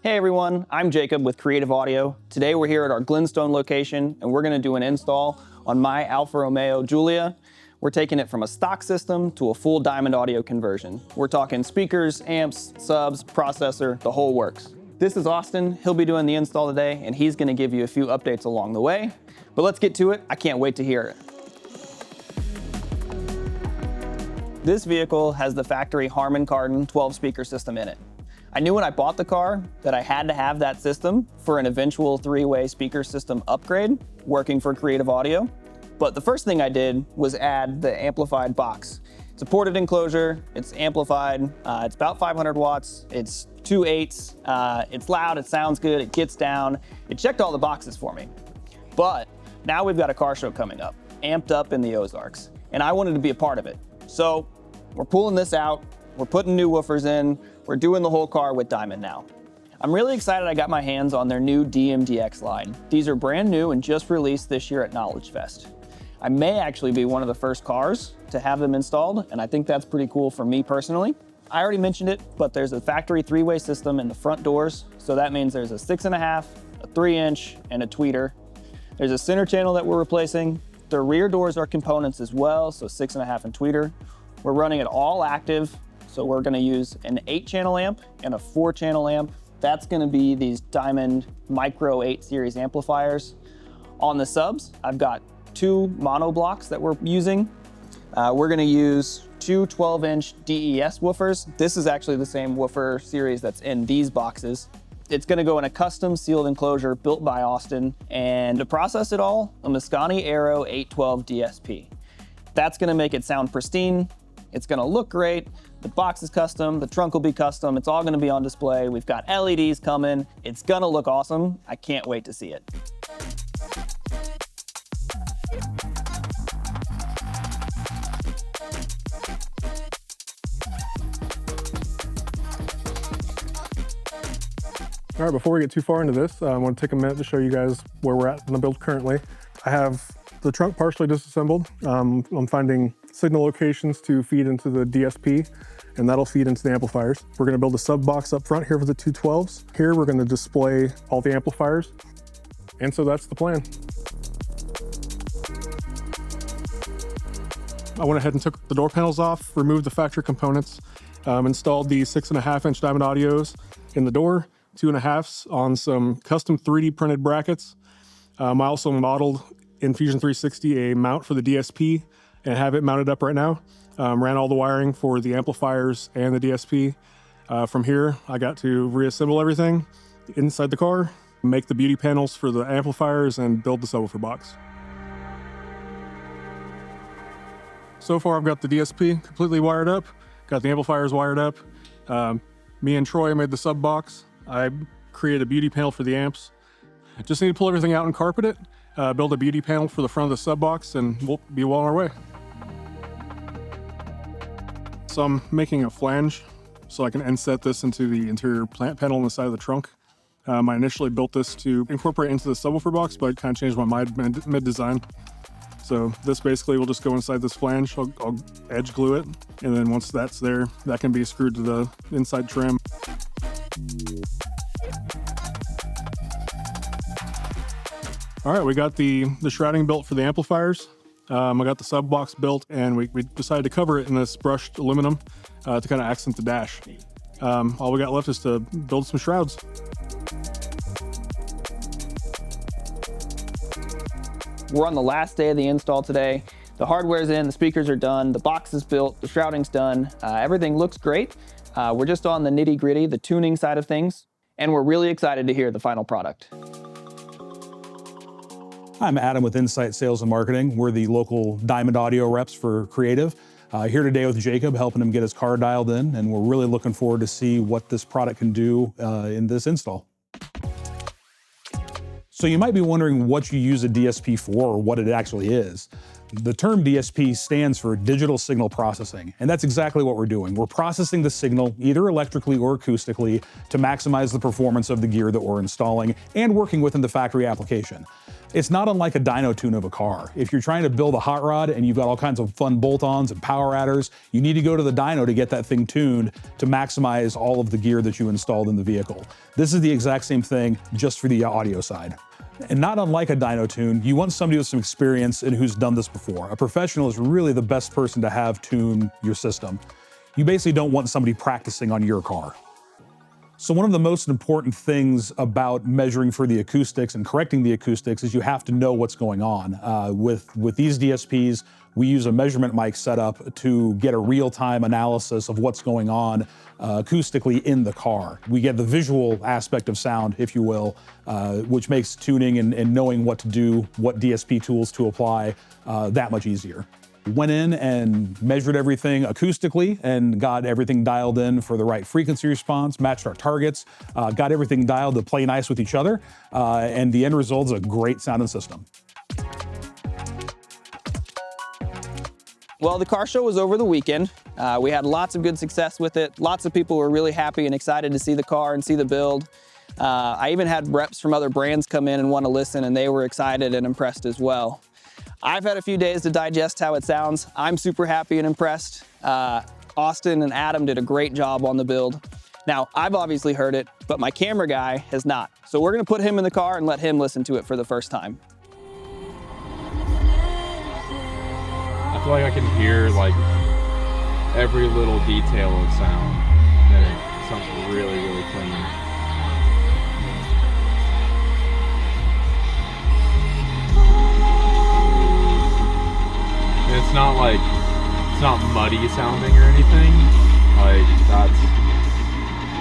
Hey everyone, I'm Jacob with Creative Audio. Today we're here at our Glenstone location and we're going to do an install on my Alfa Romeo Giulia. We're taking it from a stock system to a full diamond audio conversion. We're talking speakers, amps, subs, processor, the whole works. This is Austin. He'll be doing the install today and he's going to give you a few updates along the way. But let's get to it. I can't wait to hear it. This vehicle has the factory Harman Kardon 12 speaker system in it. I knew when I bought the car that I had to have that system for an eventual 3-way speaker system upgrade working for Creative Audio. But the first thing I did was add the amplified box. It's a ported enclosure, it's amplified, it's about 500 watts, it's 2/8, it's loud, it sounds good, it gets down. It checked all the boxes for me. But now we've got a car show coming up, amped up in the Ozarks, and I wanted to be a part of it. So we're pulling this out, we're putting new woofers in, we're doing the whole car with Diamond now. I'm really excited I got my hands on their new DMDX line. These are brand new and just released this year at Knowledge Fest. I may actually be one of the first cars to have them installed, and I think that's pretty cool for me personally. I already mentioned it, but there's a factory 3-way system in the front doors, so that means there's a 6.5, a 3-inch, and a tweeter. There's a center channel that we're replacing. The rear doors are components as well, so 6.5 and tweeter. We're running it all active. So we're gonna use an 8-channel amp and a 4-channel amp. That's gonna be these Diamond Micro 8 series amplifiers. On the subs, I've got 2 mono blocks that we're using. We're gonna use 2 12-inch DES woofers. This is actually the same woofer series that's in these boxes. It's gonna go in a custom sealed enclosure built by Austin. And to process it all, a Mascani Aero 812 DSP. That's gonna make it sound pristine. It's gonna look great. The box is custom, the trunk will be custom, it's all gonna be on display. We've got LEDs coming. It's gonna look awesome. I can't wait to see it. All right, before we get too far into this, I want to take a minute to show you guys where we're at in the build currently. I have the trunk partially disassembled. I'm finding signal locations to feed into the DSP, and that'll feed into the amplifiers. We're gonna build a sub box up front here for the 212s. Here we're gonna display all the amplifiers. And so that's the plan. I went ahead and took the door panels off, removed the factory components, installed the 6.5-inch Diamond Audios in the door, 2.5s on some custom 3D printed brackets. I also modeled in Fusion 360 a mount for the DSP and have it mounted up right now. Ran all the wiring for the amplifiers and the DSP. From here, I got to reassemble everything inside the car, make the beauty panels for the amplifiers, and build the subwoofer box. So far, I've got the DSP completely wired up, got the amplifiers wired up. Me and Troy made the sub box. I created a beauty panel for the amps. Just need to pull everything out and carpet it, build a beauty panel for the front of the sub box, and we'll be well on our way. So I'm making a flange so I can inset this into the interior plant panel on the side of the trunk. I initially built this to incorporate into the subwoofer box, but I kind of changed my mind mid-design. So this basically will just go inside this flange. I'll edge glue it, and then once that's there, that can be screwed to the inside trim. All right, we got the shrouding built for the amplifiers. I got the sub box built, and we decided to cover it in this brushed aluminum to kind of accent the dash. All we got left is to build some shrouds. We're on the last day of the install today. The hardware's in, the speakers are done, the box is built, the shrouding's done. Everything looks great. We're just on the nitty-gritty, the tuning side of things, and we're really excited to hear the final product. I'm Adam with Insight Sales and Marketing. We're the local Diamond Audio reps for Creative. Here today with Jacob, helping him get his car dialed in, and we're really looking forward to see what this product can do in this install. So you might be wondering what you use a DSP for or what it actually is. The term DSP stands for digital signal processing, and that's exactly what we're doing. We're processing the signal either electrically or acoustically to maximize the performance of the gear that we're installing and working within the factory application. It's not unlike a dyno tune of a car. If you're trying to build a hot rod and you've got all kinds of fun bolt-ons and power adders, you need to go to the dyno to get that thing tuned to maximize all of the gear that you installed in the vehicle. This is the exact same thing, just for the audio side. And not unlike a dyno tune, you want somebody with some experience and who's done this before. A professional is really the best person to have tune your system. You basically don't want somebody practicing on your car. So one of the most important things about measuring for the acoustics and correcting the acoustics is you have to know what's going on. With these DSPs, we use a measurement mic setup to get a real-time analysis of what's going on acoustically in the car. We get the visual aspect of sound, if you will, which makes tuning and knowing what to do, what DSP tools to apply, that much easier. Went in and measured everything acoustically and got everything dialed in for the right frequency response, matched our targets, got everything dialed to play nice with each other, and the end result is a great sounding system. Well, the car show was over the weekend. We had lots of good success with it. Lots of people were really happy and excited to see the car and see the build. I even had reps from other brands come in and want to listen, and they were excited and impressed as well. I've had a few days to digest how it sounds. I'm super happy and impressed. Austin and Adam did a great job on the build. Now, I've obviously heard it, but my camera guy has not. So we're gonna put him in the car and let him listen to it for the first time. I feel like I can hear like every little detail of sound, and it sounds really, really clean. It's not like, it's not muddy sounding or anything. Like,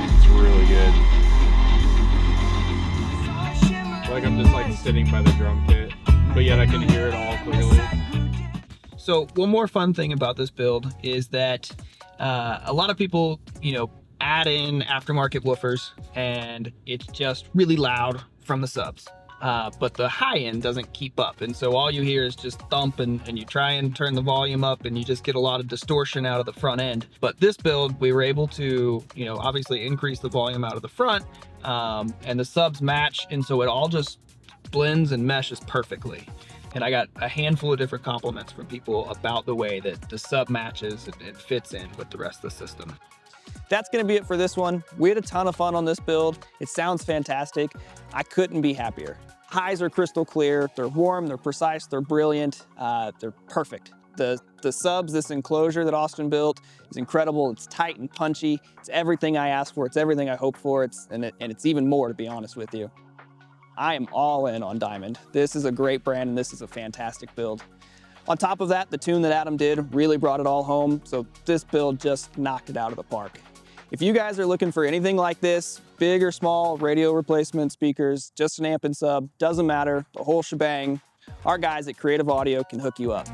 it's really good. Like I'm just like sitting by the drum kit, but yet I can hear it all clearly. So one more fun thing about this build is that a lot of people, add in aftermarket woofers and it's just really loud from the subs. But the high end doesn't keep up. And so all you hear is just thump and you try and turn the volume up and you just get a lot of distortion out of the front end. But this build, we were able to, obviously increase the volume out of the front and the subs match. And so it all just blends and meshes perfectly. And I got a handful of different compliments from people about the way that the sub matches and it fits in with the rest of the system. That's gonna be it for this one. We had a ton of fun on this build. It sounds fantastic. I couldn't be happier. Highs are crystal clear. They're warm, they're precise, they're brilliant. They're perfect. The subs, this enclosure that Austin built is incredible. It's tight and punchy. It's everything I asked for. It's everything I hoped for. And it's even more, to be honest with you. I am all in on Diamond. This is a great brand and this is a fantastic build. On top of that, the tune that Adam did really brought it all home. So this build just knocked it out of the park. If you guys are looking for anything like this, big or small, radio replacement speakers, just an amp and sub, doesn't matter, the whole shebang, our guys at Creative Audio can hook you up.